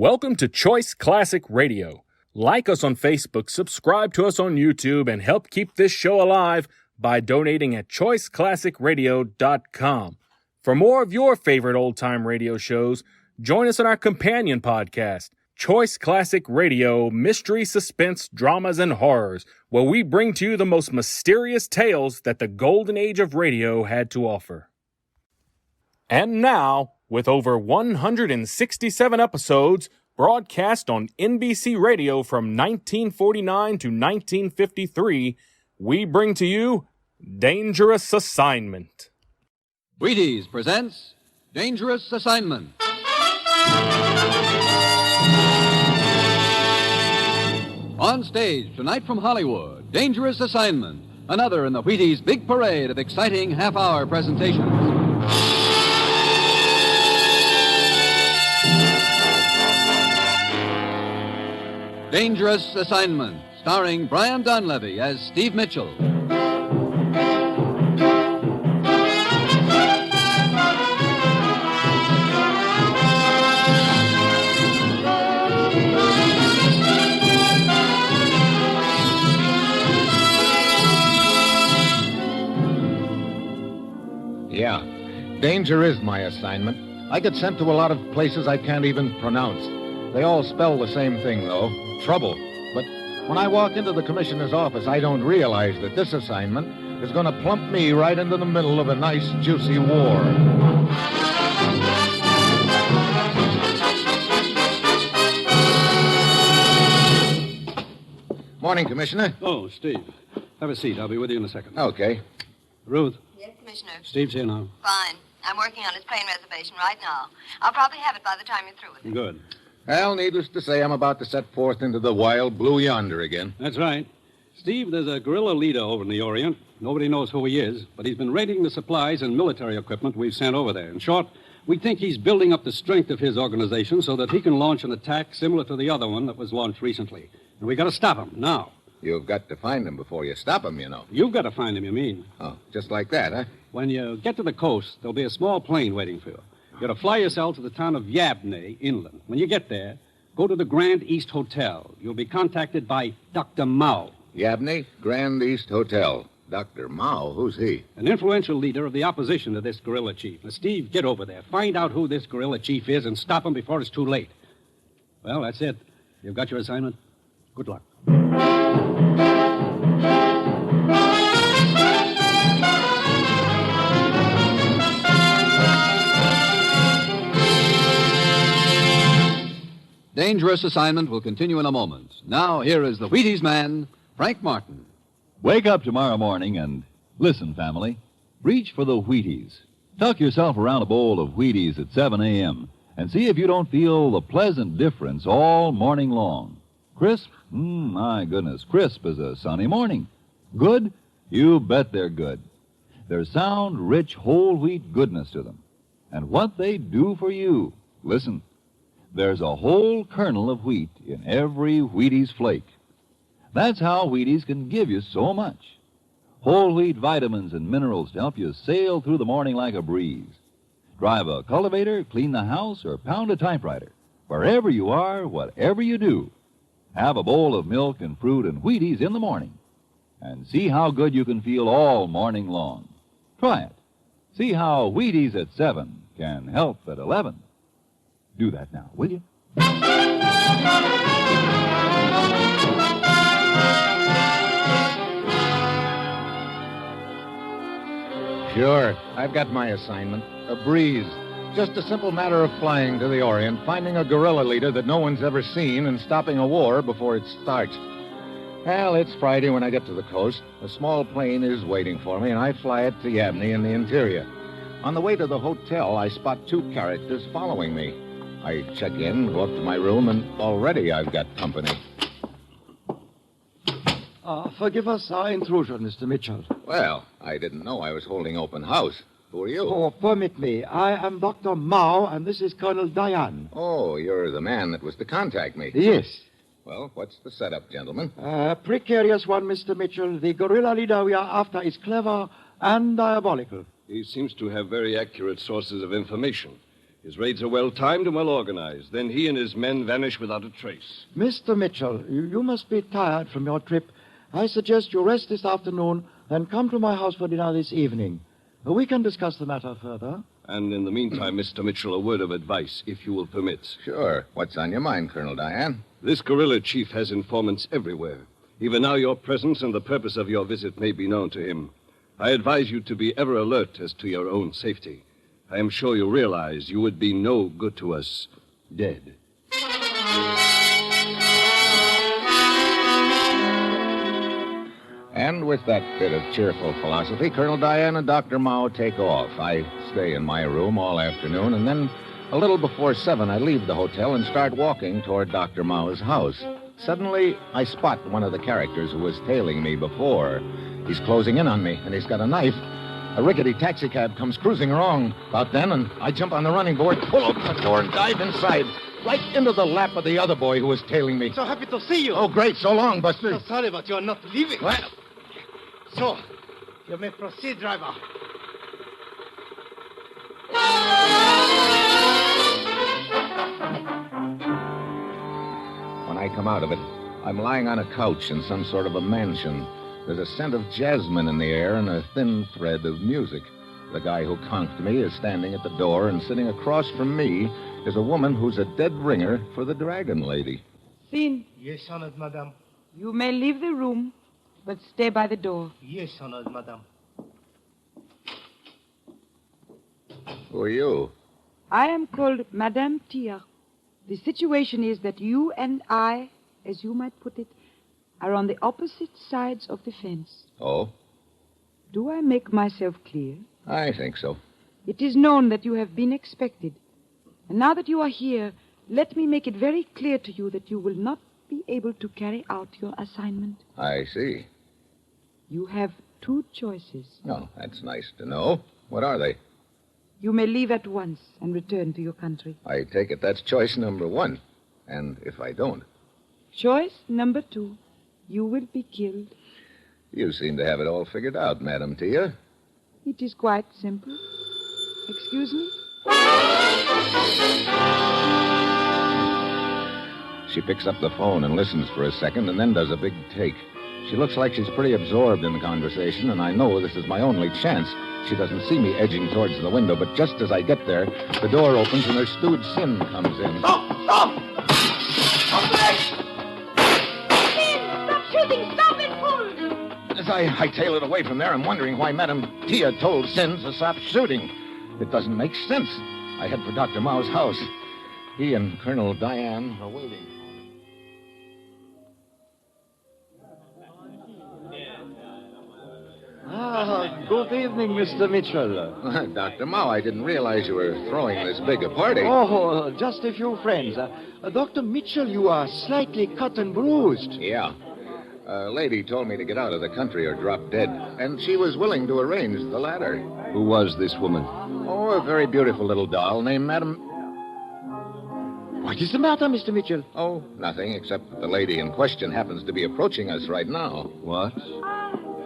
Welcome to Choice Classic Radio. Like us on Facebook, subscribe to us on YouTube, and help keep this show alive by donating at choiceclassicradio.com. For more of your favorite old-time radio shows, join us on our companion podcast, Choice Classic Radio, Mystery, Suspense, Dramas, and Horrors, where we bring to you the most mysterious tales that the golden age of radio had to offer. And now, with over 167 episodes broadcast on NBC Radio from 1949 to 1953, we bring to you Dangerous Assignment. Wheaties presents Dangerous Assignment. On stage tonight from Hollywood, Dangerous Assignment, another in the Wheaties' big parade of exciting half-hour presentations. Dangerous Assignment, starring Brian Donlevy as Steve Mitchell. Yeah, danger is my assignment. I get sent to a lot of places I can't even pronounce. They all spell the same thing, though, trouble. But when I walk into the commissioner's office, I don't realize that this assignment is going to plump me right into the middle of a nice, juicy war. Morning, Commissioner. Oh, Steve. Have a seat. I'll be with you in a second. Okay. Ruth. Yes, Commissioner. Steve's here now. Fine. I'm working on his plane reservation right now. I'll probably have it by the time you're through with it. Good. Well, needless to say, I'm about to set forth into the wild blue yonder again. That's right. Steve, there's a guerrilla leader over in the Orient. Nobody knows who he is, but he's been raiding the supplies and military equipment we've sent over there. In short, we think he's building up the strength of his organization so that he can launch an attack similar to the other one that was launched recently. And we got to stop him now. You've got to find him before you stop him, you know. You've got to find him, you mean? Oh, just like that, huh? When you get to the coast, there'll be a small plane waiting for you. You're to fly yourself to the town of Yabney, inland. When you get there, go to the Grand East Hotel. You'll be contacted by Dr. Mao. Yabney, Grand East Hotel. Dr. Mao, who's he? An influential leader of the opposition to this guerrilla chief. Now, Steve, get over there. Find out who this guerrilla chief is and stop him before it's too late. Well, that's it. You've got your assignment. Good luck. Dangerous Assignment will continue in a moment. Now, here is the Wheaties man, Frank Martin. Wake up tomorrow morning and listen, family. Reach for the Wheaties. Tuck yourself around a bowl of Wheaties at 7 a.m. and see if you don't feel the pleasant difference all morning long. Crisp? My goodness, crisp as a sunny morning. Good? You bet they're good. There's sound, rich, whole wheat goodness to them. And what they do for you. Listen. There's a whole kernel of wheat in every Wheaties flake. That's how Wheaties can give you so much. Whole wheat vitamins and minerals to help you sail through the morning like a breeze. Drive a cultivator, clean the house, or pound a typewriter. Wherever you are, whatever you do, have a bowl of milk and fruit and Wheaties in the morning. And see how good you can feel all morning long. Try it. See how Wheaties at 7 can help at 11. Do that now, will you? Sure. I've got my assignment. A breeze. Just a simple matter of flying to the Orient, finding a guerrilla leader that no one's ever seen, and stopping a war before it starts. Well, it's Friday when I get to the coast. A small plane is waiting for me, and I fly it to Yabney in the interior. On the way to the hotel, I spot two characters following me. I check in, go up to my room, and already I've got company. Forgive us our intrusion, Mr. Mitchell. Well, I didn't know I was holding open house. Who are you? Oh, permit me. I am Dr. Mao, and this is Colonel Diane. Oh, you're the man that was to contact me. Yes. Well, what's the setup, gentlemen? Precarious one, Mr. Mitchell. The guerrilla leader we are after is clever and diabolical. He seems to have very accurate sources of information. His raids are well timed and well organized. Then he and his men vanish without a trace. Mr. Mitchell, you must be tired from your trip. I suggest you rest this afternoon, then come to my house for dinner this evening. We can discuss the matter further. And in the meantime, Mr. Mitchell, a word of advice, if you will permit. Sure. What's on your mind, Colonel Diane? This guerrilla chief has informants everywhere. Even now, your presence and the purpose of your visit may be known to him. I advise you to be ever alert as to your own safety. I am sure you realize you would be no good to us dead. And with that bit of cheerful philosophy, Colonel Diane and Dr. Mao take off. I stay in my room all afternoon, and then a little before 7, I leave the hotel and start walking toward Dr. Mao's house. Suddenly, I spot one of the characters who was tailing me before. He's closing in on me, and he's got a knife. A rickety taxicab comes cruising along about then, and I jump on the running board, pull open the door, and dive inside, right into the lap of the other boy who was tailing me. So happy to see you. Oh, great. So long, Buster. So sorry, but you're not leaving. What? So, you may proceed, driver. When I come out of it, I'm lying on a couch in some sort of a mansion. There's a scent of jasmine in the air and a thin thread of music. The guy who conked me is standing at the door, and sitting across from me is a woman who's a dead ringer for the Dragon Lady. Fin, Yes, honored madam. you may leave the room, but stay by the door. Yes, honored madam. Who are you? I am called Madame Tia. The situation is that you and I, as you might put it, are on the opposite sides of the fence. Oh, Do I make myself clear? I think so. It is known that you have been expected. And now that you are here, let me make it very clear to you that you will not be able to carry out your assignment. I see. You have 2 choices. Oh, that's nice to know. What are they? You may leave at once and return to your country. I take it that's choice number 1. And if I don't? Choice number 2, you will be killed. You seem to have it all figured out, Madam Tia. It is quite simple. Excuse me? She picks up the phone and listens for a second and then does a big take. She looks like she's pretty absorbed in the conversation, and I know this is my only chance. She doesn't see me edging towards the window, but just as I get there, the door opens and her steward Sin comes in. Stop! Stop shooting! Stop it, fool! As I hightail it away from there, I'm wondering why Madam Tia told Sin to stop shooting. It doesn't make sense. I head for Dr. Mao's house. He and Colonel Diane are waiting. Good evening, Mr. Mitchell. Dr. Mao, I didn't realize you were throwing this big a party. Oh, just a few friends. Dr. Mitchell, you are slightly cut and bruised. Yeah. A lady told me to get out of the country or drop dead, and she was willing to arrange the latter. Who was this woman? Oh, a very beautiful little doll named Madam... What is the matter, Mr. Mitchell? Oh, nothing, except that the lady in question happens to be approaching us right now. What?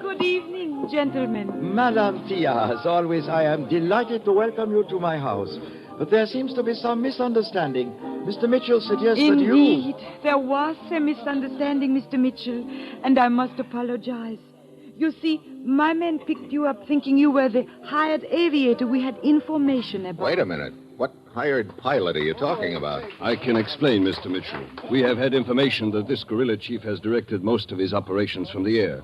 Good evening, gentlemen. Madame Tia, as always, I am delighted to welcome you to my house. But there seems to be some misunderstanding. Mr. Mitchell suggests that you... Indeed, there was a misunderstanding, Mr. Mitchell, and I must apologize. You see, my men picked you up thinking you were the hired aviator we had information about. Wait a minute. What hired pilot are you talking about? I can explain, Mr. Mitchell. We have had information that this guerrilla chief has directed most of his operations from the air.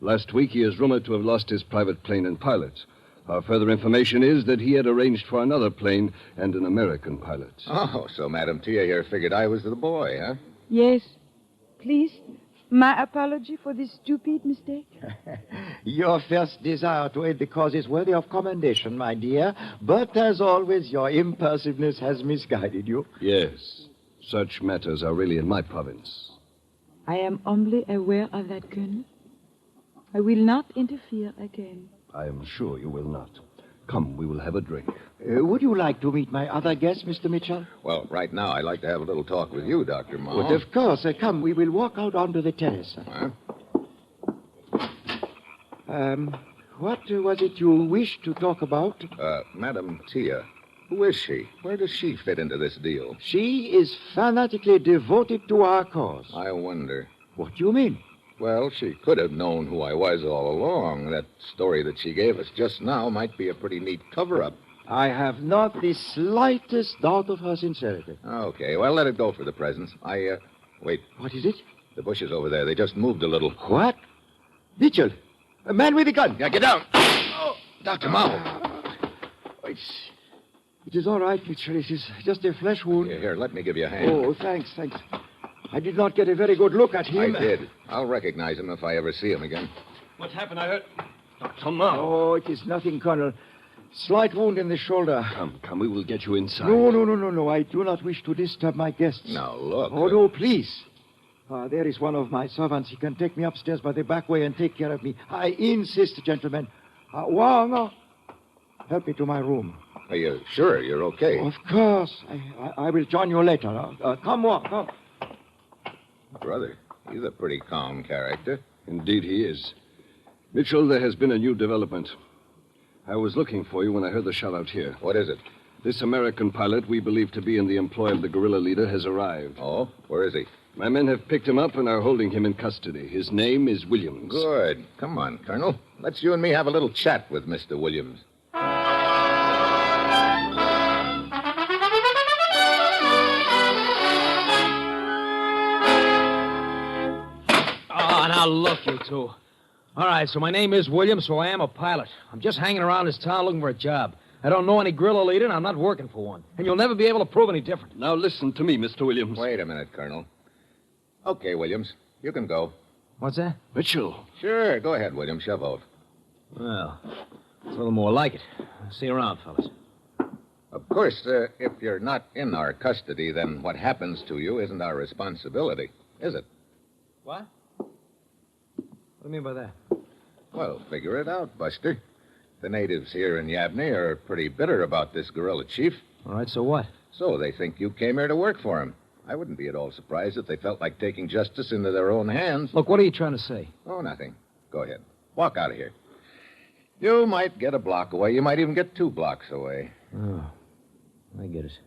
Last week, he is rumored to have lost his private plane and pilot. Our further information is that he had arranged for another plane and an American pilot. Oh, so Madam Tia here figured I was the boy, huh? Yes. Please, my apology for this stupid mistake. Your first desire to aid the cause is worthy of commendation, my dear. But as always, your impulsiveness has misguided you. Yes. Such matters are really in my province. I am humbly aware of that, Colonel. I will not interfere again. I am sure you will not. Come, we will have a drink. Would you like to meet my other guests, Mr. Mitchell? Well, right now, I'd like to have a little talk with you, Dr. Mao. Well, of course. Come, we will walk out onto the terrace. Huh? What was it you wished to talk about? Madam Tia, Who is she? Where does she fit into this deal? She is fanatically devoted to our cause. I wonder. What do you mean? Well, she could have known who I was all along. That story that she gave us just now might be a pretty neat cover-up. I have not the slightest doubt of her sincerity. Okay, well, let it go for the present. Wait. What is it? The bushes over there, they just moved a little. What? Mitchell, a man with a gun. Yeah, get down. Oh, Dr. Mao. It is all right, Mitchell. It is just a flesh wound. Here, let me give you a hand. Oh, thanks. I did not get a very good look at him. I did. I'll recognize him if I ever see him again. What happened? I heard... Dr. Mao. Oh, it is nothing, Colonel. Slight wound in the shoulder. Come. We will get you inside. No. I do not wish to disturb my guests. Now, look. Oh, no, please. There is one of my servants. He can take me upstairs by the back way and take care of me. I insist, gentlemen. Wang, help me to my room. Are you sure you're okay? Of course. I will join you later. Come, Wang, come. Brother, he's a pretty calm character. Indeed he is. Mitchell, there has been a new development. I was looking for you when I heard the shot out here. What is it? This American pilot we believe to be in the employ of the guerrilla leader has arrived. Oh? Where is he? My men have picked him up and are holding him in custody. His name is Williams. Good. Come on, Colonel. Let's you and me have a little chat with Mr. Williams. Oh, now look, you two. All right, so my name is Williams, so I am a pilot. I'm just hanging around this town looking for a job. I don't know any guerrilla leader, and I'm not working for one. And you'll never be able to prove any different. Now listen to me, Mr. Williams. Wait a minute, Colonel. Okay, Williams, you can go. What's that? Mitchell. Sure, go ahead, Williams. Shove out. Well, it's a little more like it. See you around, fellas. Of course, if you're not in our custody, then what happens to you isn't our responsibility, is it? What? What do you mean by that? Well, figure it out, Buster. The natives here in Yabney are pretty bitter about this guerrilla chief. All right, so what? So they think you came here to work for him. I wouldn't be at all surprised if they felt like taking justice into their own hands. Look, what are you trying to say? Oh, nothing. Go ahead. Walk out of here. You might get a block away. You might even get 2 blocks away. Oh, I get it.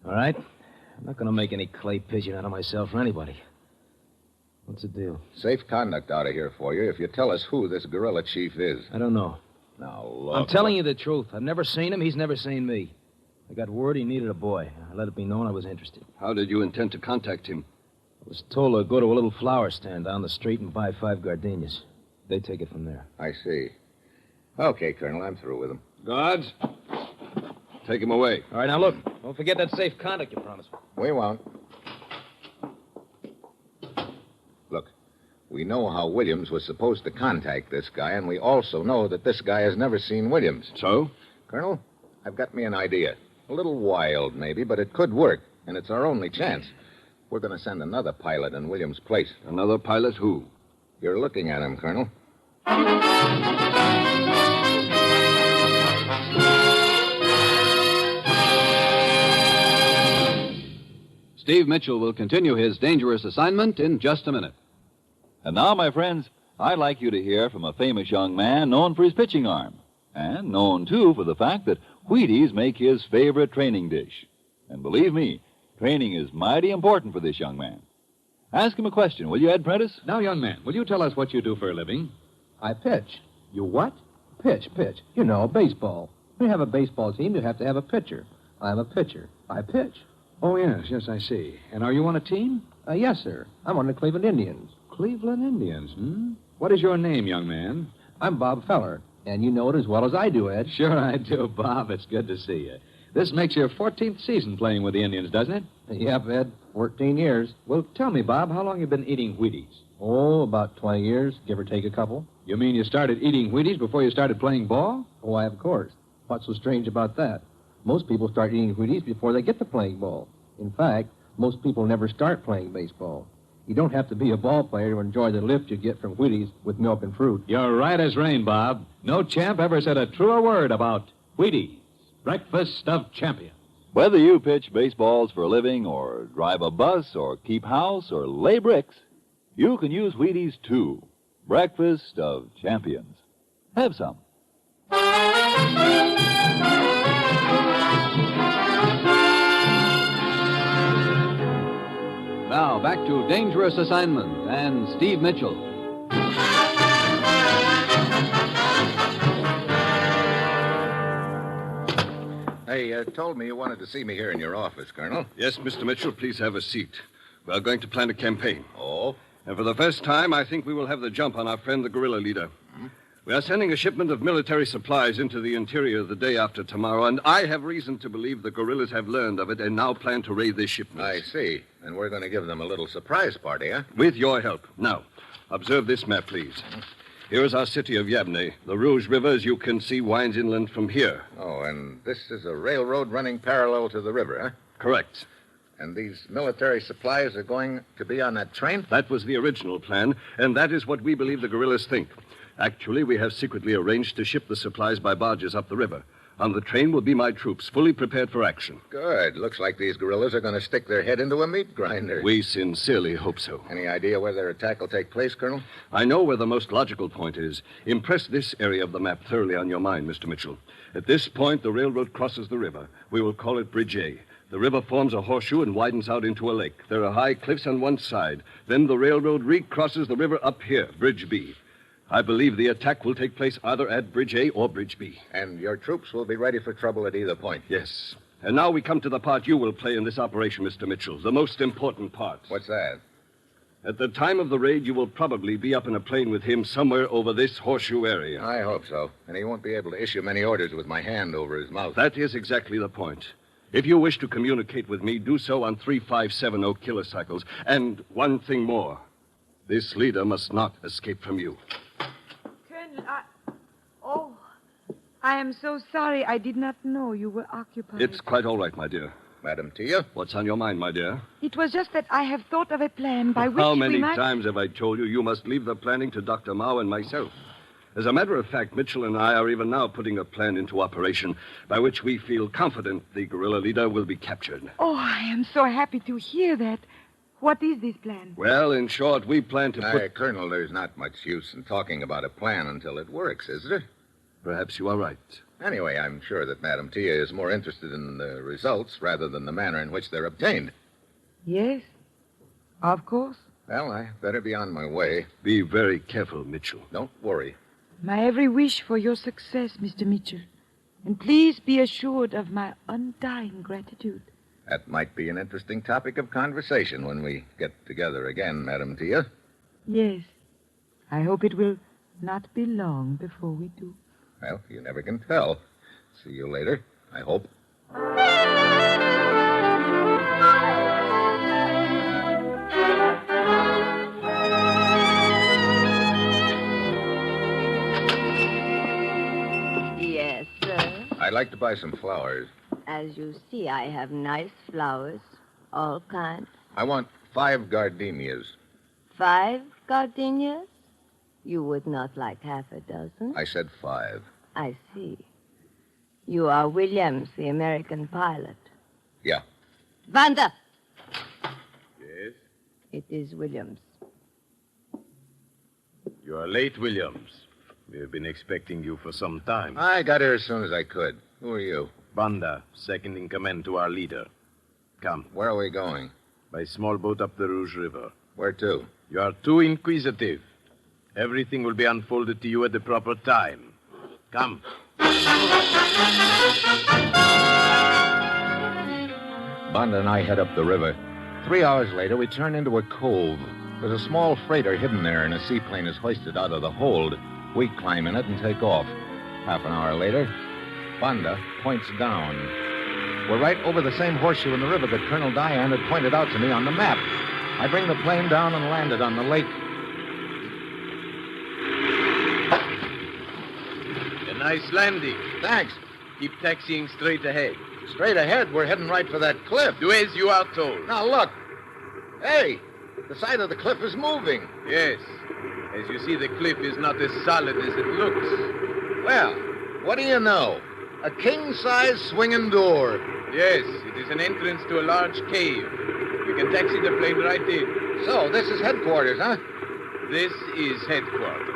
All right. I'm not going to make any clay pigeon out of myself for anybody. What's the deal? Safe conduct out of here for you if you tell us who this guerrilla chief is. I don't know. Now, look. I'm telling you the truth. I've never seen him. He's never seen me. I got word he needed a boy. I let it be known I was interested. How did you intend to contact him? I was told to go to a little flower stand down the street and buy 5 gardenias. They take it from there. I see. Okay, Colonel, I'm through with him. Guards, take him away. All right, now look. Don't forget that safe conduct you promised me. We won't. Look, we know how Williams was supposed to contact this guy, and we also know that this guy has never seen Williams. So? Colonel, I've got me an idea. A little wild, maybe, but it could work, and it's our only chance. We're going to send another pilot in Williams' place. Another pilot who? You're looking at him, Colonel. Steve Mitchell will continue his dangerous assignment in just a minute. And now, my friends, I'd like you to hear from a famous young man known for his pitching arm, and known, too, for the fact that Wheaties make his favorite training dish. And believe me, training is mighty important for this young man. Ask him a question, will you, Ed Prentice? Now, young man, will you tell us what you do for a living? I pitch. You what? Pitch. You know, baseball. When you have a baseball team, you have to have a pitcher. I'm a pitcher. I pitch. Oh, yes, I see. And are you on a team? Yes, sir. I'm on the Cleveland Indians. Cleveland Indians, What is your name, young man? I'm Bob Feller, and you know it as well as I do, Ed. Sure I do, Bob. It's good to see you. This makes your 14th season playing with the Indians, doesn't it? Yep, Ed. 14 years. Well, tell me, Bob, how long you been eating Wheaties? Oh, about 20 years, give or take a couple. You mean you started eating Wheaties before you started playing ball? Why, of course. What's so strange about that? Most people start eating Wheaties before they get to playing ball. In fact, most people never start playing baseball. You don't have to be a ball player to enjoy the lift you get from Wheaties with milk and fruit. You're right as rain, Bob. No champ ever said a truer word about Wheaties, breakfast of champions. Whether you pitch baseballs for a living, or drive a bus, or keep house, or lay bricks, you can use Wheaties, too. Breakfast of champions. Have some. Now, back to Dangerous Assignment and Steve Mitchell. They told me you wanted to see me here in your office, Colonel. Yes, Mr. Mitchell, please have a seat. We are going to plan a campaign. Oh? And for the first time, I think we will have the jump on our friend, the guerrilla leader. We are sending a shipment of military supplies into the interior the day after tomorrow, and I have reason to believe the guerrillas have learned of it and now plan to raid this shipment. I see. And we're going to give them a little surprise party, huh? With your help. Now, observe this map, please. Here is our city of Yabne. The Rouge River, as you can see, winds inland from here. Oh, and this is a railroad running parallel to the river, huh? Correct. And these military supplies are going to be on that train? That was the original plan, and that is what we believe the guerrillas think. Actually, we have secretly arranged to ship the supplies by barges up the river. On the train will be my troops, fully prepared for action. Good. Looks like these guerrillas are going to stick their head into a meat grinder. We sincerely hope so. Any idea where their attack will take place, Colonel? I know where the most logical point is. Impress this area of the map thoroughly on your mind, Mr. Mitchell. At this point, the railroad crosses the river. We will call it Bridge A. The river forms a horseshoe and widens out into a lake. There are high cliffs on one side. Then the railroad recrosses the river up here, Bridge B. I believe the attack will take place either at Bridge A or Bridge B. And your troops will be ready for trouble at either point? Yes. And now we come to the part you will play in this operation, Mr. Mitchell, the most important part. What's that? At the time of the raid, you will probably be up in a plane with him somewhere over this horseshoe area. I hope so. And he won't be able to issue many orders with my hand over his mouth. That is exactly the point. If you wish to communicate with me, do so on 3570 kilocycles. And one thing more. This leader must not escape from you. Colonel, I am so sorry. I did not know you were occupied. It's quite all right, my dear. Madam Tia? What's on your mind, my dear? It was just that I have thought of a plan by which How many we might... times have I told you must leave the planning to Dr. Mao and myself? As a matter of fact, Mitchell and I are even now putting a plan into operation by which we feel confident the guerrilla leader will be captured. Oh, I am so happy to hear that. What is this plan? Well, in short, we plan to put... Colonel, there's not much use in talking about a plan until it works, is there? Perhaps you are right. Anyway, I'm sure that Madam Tia is more interested in the results rather than the manner in which they're obtained. Yes, of course. Well, I better be on my way. Be very careful, Mitchell. Don't worry. My every wish for your success, Mr. Mitchell. And please be assured of my undying gratitude. That might be an interesting topic of conversation when we get together again, Madam Tia. Yes. I hope it will not be long before we do. Well, you never can tell. See you later, I hope. Yes, sir. I'd like to buy some flowers. As you see, I have nice flowers, all kinds. I want 5 gardenias. 5 gardenias? You would not like half a dozen? I said 5. I see. You are Williams, the American pilot. Yeah. Vanda! Yes? It is Williams. You are late, Williams. We have been expecting you for some time. I got here as soon as I could. Who are you? Banda, second in command to our leader. Come. Where are we going? By small boat up the Rouge River. Where to? You are too inquisitive. Everything will be unfolded to you at the proper time. Come. Banda and I head up the river. 3 hours later, we turn into a cove. There's a small freighter hidden there, and a seaplane is hoisted out of the hold. We climb in it and take off. Half an hour later, Banda points down. We're right over the same horseshoe in the river that Colonel Diane had pointed out to me on the map. I bring the plane down and land it on the lake. A nice landing. Thanks. Keep taxiing straight ahead. Straight ahead, we're heading right for that cliff. Do as you are told. Now, look. Hey, the side of the cliff is moving. Yes. As you see, the cliff is not as solid as it looks. Well, what do you know? A king-size swinging door. Yes, it is an entrance to a large cave. You can taxi the plane right in. So, this is headquarters, huh? This is headquarters.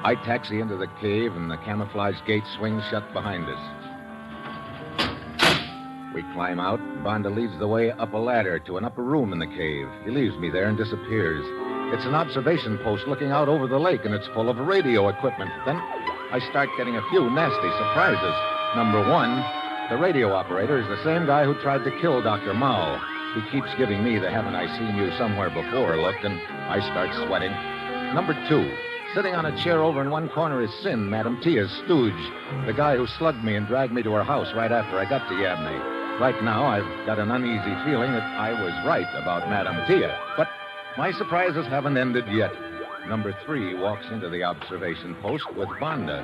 I taxi into the cave, and the camouflage gate swings shut behind us. We climb out. Banda leads the way up a ladder to an upper room in the cave. He leaves me there and disappears. It's an observation post looking out over the lake, and it's full of radio equipment. Then I start getting a few nasty surprises. Number one, the radio operator is the same guy who tried to kill Dr. Mao. He keeps giving me the haven't I seen you somewhere before look, and I start sweating. Number two, sitting on a chair over in one corner is Sin, Madame Tia's stooge, the guy who slugged me and dragged me to her house right after I got to Yabney. Right now, I've got an uneasy feeling that I was right about Madame Tia. But my surprises haven't ended yet. Number three walks into the observation post with Banda.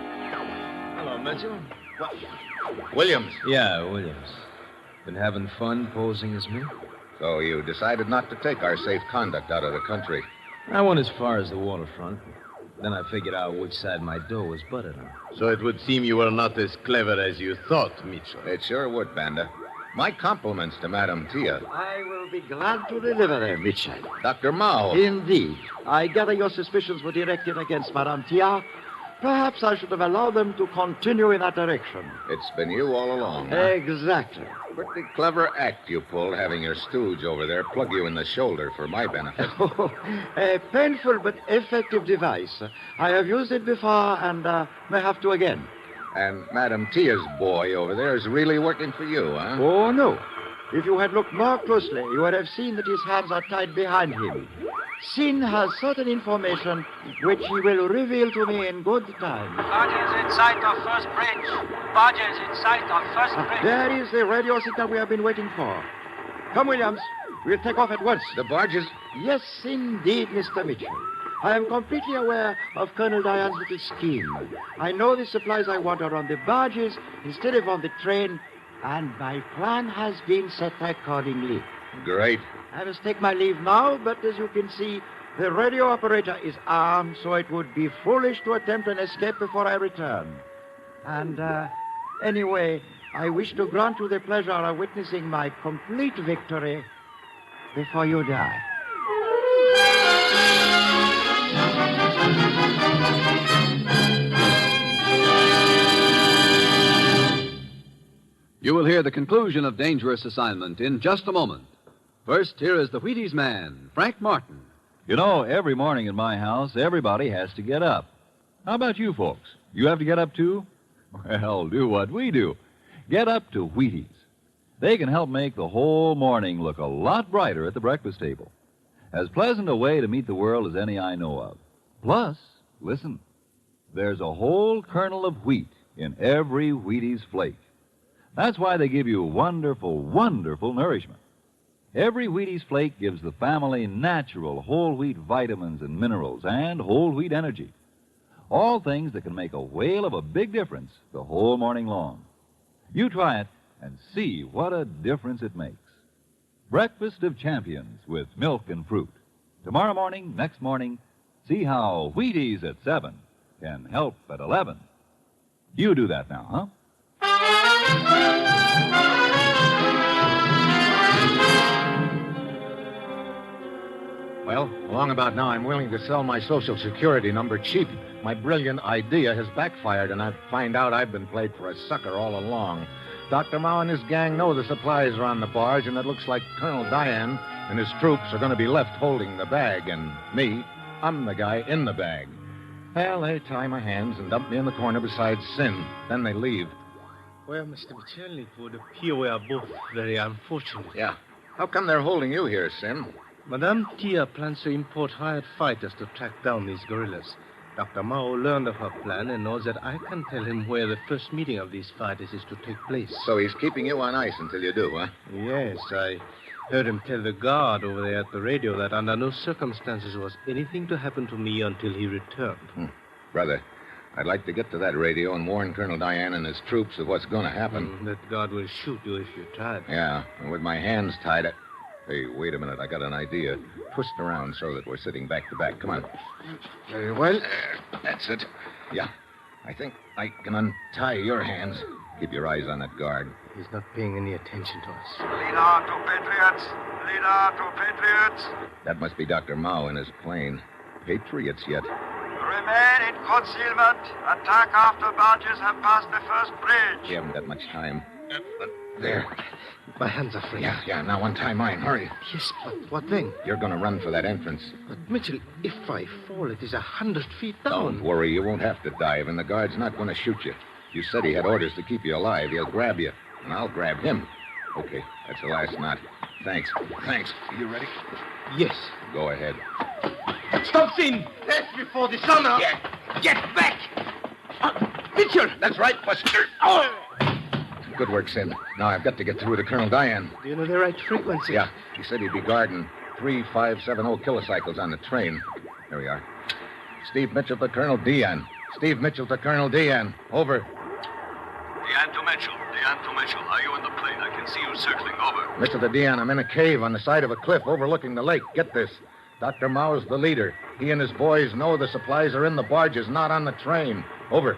Hello, Mitchell. Williams. Yeah, Williams. Been having fun posing as me? So you decided not to take our safe conduct out of the country. I went as far as the waterfront. Then I figured out which side my door was butted on. So it would seem you were not as clever as you thought, Mitchell. It sure would, Banda. My compliments to Madame Tia. I will be glad to deliver them, Mitchell. Dr. Mao. Indeed. I gather your suspicions were directed against Madame Tia. Perhaps I should have allowed them to continue in that direction. It's been you all along. Huh? Exactly. Pretty clever act you pulled, having your stooge over there plug you in the shoulder for my benefit. A painful but effective device. I have used it before and may have to again. And Madame Tia's boy over there is really working for you, huh? Oh, no. If you had looked more closely, you would have seen that his hands are tied behind him. Sin has certain information which he will reveal to me in good time. Barges in sight of first bridge. Barges in sight of first bridge. There is the radio signal we have been waiting for. Come, Williams. We'll take off at once. The barges? Yes, indeed, Mr. Mitchell. I am completely aware of Colonel Diane's little scheme. I know the supplies I want are on the barges instead of on the train, and my plan has been set accordingly. Great. I must take my leave now, but as you can see, the radio operator is armed, so it would be foolish to attempt an escape before I return. And, anyway, I wish to grant you the pleasure of witnessing my complete victory before you die. You will hear the conclusion of Dangerous Assignment in just a moment. First, here is the Wheaties man, Frank Martin. You know, every morning in my house, everybody has to get up. How about you folks? You have to get up too? Well, do what we do. Get up to Wheaties. They can help make the whole morning look a lot brighter at the breakfast table. As pleasant a way to meet the world as any I know of. Plus, listen, there's a whole kernel of wheat in every Wheaties flake. That's why they give you wonderful, wonderful nourishment. Every Wheaties flake gives the family natural whole wheat vitamins and minerals and whole wheat energy. All things that can make a whale of a big difference the whole morning long. You try it and see what a difference it makes. Breakfast of Champions with milk and fruit. Tomorrow morning, next morning, see how Wheaties at 7 can help at 11. You do that now, huh? Well, along about now, I'm willing to sell my Social Security number cheap. My brilliant idea has backfired, and I find out I've been played for a sucker all along. Dr. Mao and his gang know the supplies are on the barge, and it looks like Colonel Diane and his troops are going to be left holding the bag, and me, I'm the guy in the bag. Well, they tie my hands and dump me in the corner beside Sin. Then they leave. Well, Mr. Mitchell, it would appear we are both very unfortunate. Yeah. How come they're holding you here, Sin? Madame Tia plans to import hired fighters to track down these guerrillas. Dr. Mao learned of her plan and knows that I can tell him where the first meeting of these fighters is to take place. So he's keeping you on ice until you do, huh? Yes, I heard him tell the guard over there at the radio that under no circumstances was anything to happen to me until he returned. Brother, I'd like to get to that radio and warn Colonel Diane and his troops of what's going to happen. That guard will shoot you if you try it. Yeah, and with my hands tied up. Hey, wait a minute. I got an idea. Twist around so that we're sitting back to back. Come on. Very well. That's it. Yeah. I think I can untie your hands. Keep your eyes on that guard. He's not paying any attention to us. Leader to Patriots! Leader to Patriots! That must be Dr. Mao in his plane. Patriots yet. Remain in concealment. Attack after barges have passed the first bridge. We haven't got much time. There. My hands are free. Yeah, now untie mine. Hurry. Yes, but what then? You're going to run for that entrance. But, Mitchell, if I fall, it is 100 feet down. Don't worry, you won't have to dive, and the guard's not going to shoot you. You said he had orders to keep you alive. He'll grab you, and I'll grab him. Okay, that's the last knot. Thanks. You ready? Yes. Go ahead. Stop, Sin! Death before the sun. Get back! Mitchell! That's right, Buster. Oh! Good work, Sid. Now I've got to get through to Colonel Diane. Do you know the right frequency? Yeah, he said he'd be guarding 3570 kilocycles on the train. There we are. Steve Mitchell to Colonel Diane. Steve Mitchell to Colonel Diane. Over. Diane to Mitchell. Are you in the plane? I can see you circling. Over. Mitchell to Diane, I'm in a cave on the side of a cliff overlooking the lake. Get this. Dr. Mao's the leader. He and his boys know the supplies are in the barges, not on the train. Over.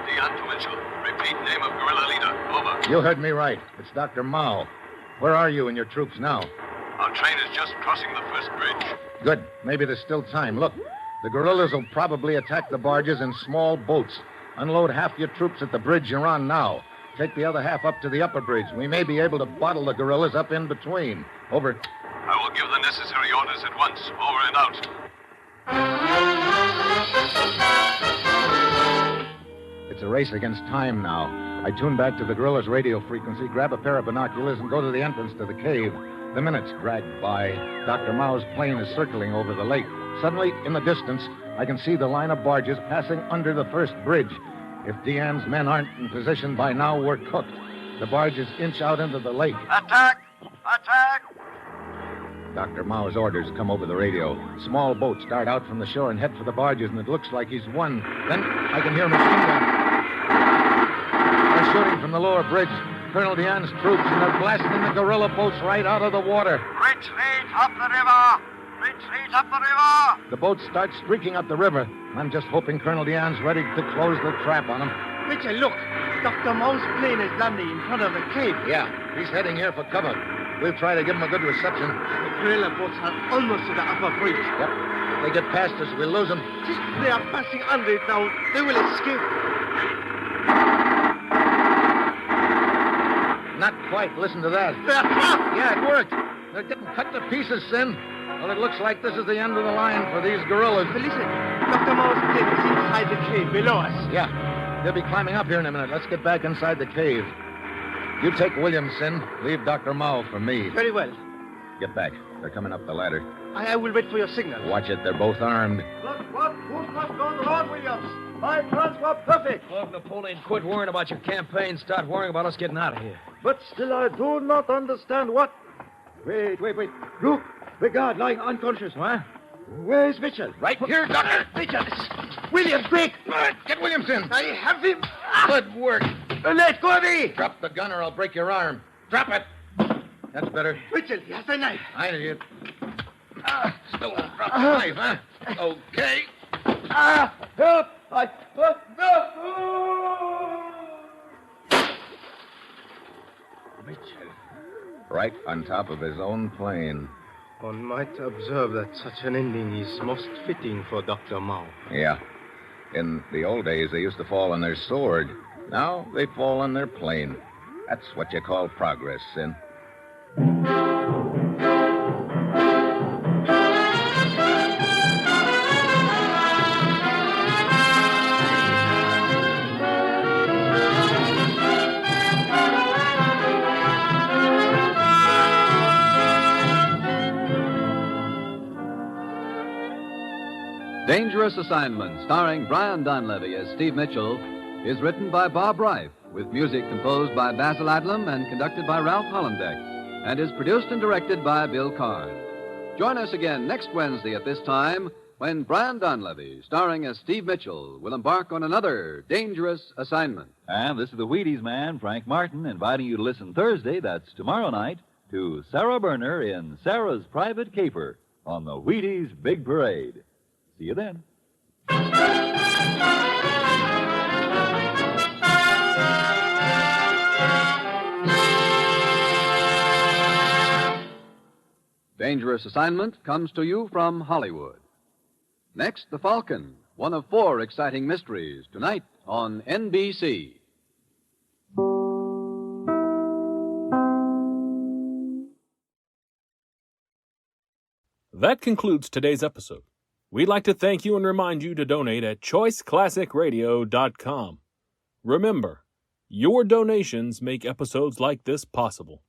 Diane to Mitchell. Repeat name of guerrilla leader. Over. You heard me right. It's Dr. Mao. Where are you and your troops now? Our train is just crossing the first bridge. Good. Maybe there's still time. Look, the guerrillas will probably attack the barges in small boats. Unload half your troops at the bridge you're on now. Take the other half up to the upper bridge. We may be able to bottle the guerrillas up in between. Over. I will give the necessary orders at once. Over and out. It's a race against time now. I tune back to the guerrillas' radio frequency, grab a pair of binoculars, and go to the entrance to the cave. The minutes drag by. Dr. Mao's plane is circling over the lake. Suddenly, in the distance, I can see the line of barges passing under the first bridge. If Diane's men aren't in position by now, we're cooked. The barges inch out into the lake. Attack! Dr. Mao's orders come over the radio. Small boats dart out from the shore and head for the barges, and it looks like he's won. Then I can hear a machine gun. They're shooting from the lower bridge. Colonel Diane's troops, and they're blasting the guerrilla boats right out of the water. Retreat up the river! The boats start streaking up the river. I'm just hoping Colonel Diane's ready to close the trap on them. Mitchell, look. Dr. Mao's plane is landing in front of the cave. Yeah, he's heading here for cover. We'll try to give him a good reception. The guerrilla boats are almost to the upper bridge. Yep. If they get past us, we'll lose them. They are passing under it now. They will escape. Not quite. Listen to that. Yeah, it worked. They're getting cut to pieces, Sin. Well, it looks like this is the end of the line for these guerrillas. But listen, Dr. Mao's plane is inside the cave below us. Yeah. They'll be climbing up here in a minute. Let's get back inside the cave. You take Williamson. Leave Dr. Mao for me. Very well. Get back. They're coming up the ladder. I will wait for your signal. Watch it. They're both armed. What? Who's not gone wrong, Williams? My plans were perfect. Look, Napoleon, quit worrying about your campaign. Start worrying about us getting out of here. But still, I do not understand what... Wait. Look, the guard lying unconscious. What? Where is Mitchell? Right here, Doctor. Mitchell! Williams, quick! Get Williamson. I have him. Good work. Let go of me! Drop the gun or I'll break your arm. Drop it. That's better. Mitchell, he has a knife. I need it. Still won't drop the knife, huh? Okay. Help! Mitchell. Right on top of his own plane. One might observe that such an ending is most fitting for Dr. Mao. Yeah. In the old days, they used to fall on their sword. Now they fall on their plane. That's what you call progress, Sin. Dangerous Assignment, starring Brian Donlevy as Steve Mitchell, is written by Bob Reif, with music composed by Basil Adlam and conducted by Ralph Hollenbeck, and is produced and directed by Bill Carn. Join us again next Wednesday at this time when Brian Donlevy, starring as Steve Mitchell, will embark on another Dangerous Assignment. And this is the Wheaties man, Frank Martin, inviting you to listen Thursday, that's tomorrow night, to Sarah Berner in Sarah's Private Caper on the Wheaties Big Parade. See you then. Dangerous Assignment comes to you from Hollywood. Next, The Falcon, one of 4 exciting mysteries, tonight on NBC. That concludes today's episode. We'd like to thank you and remind you to donate at choiceclassicradio.com. Remember, your donations make episodes like this possible.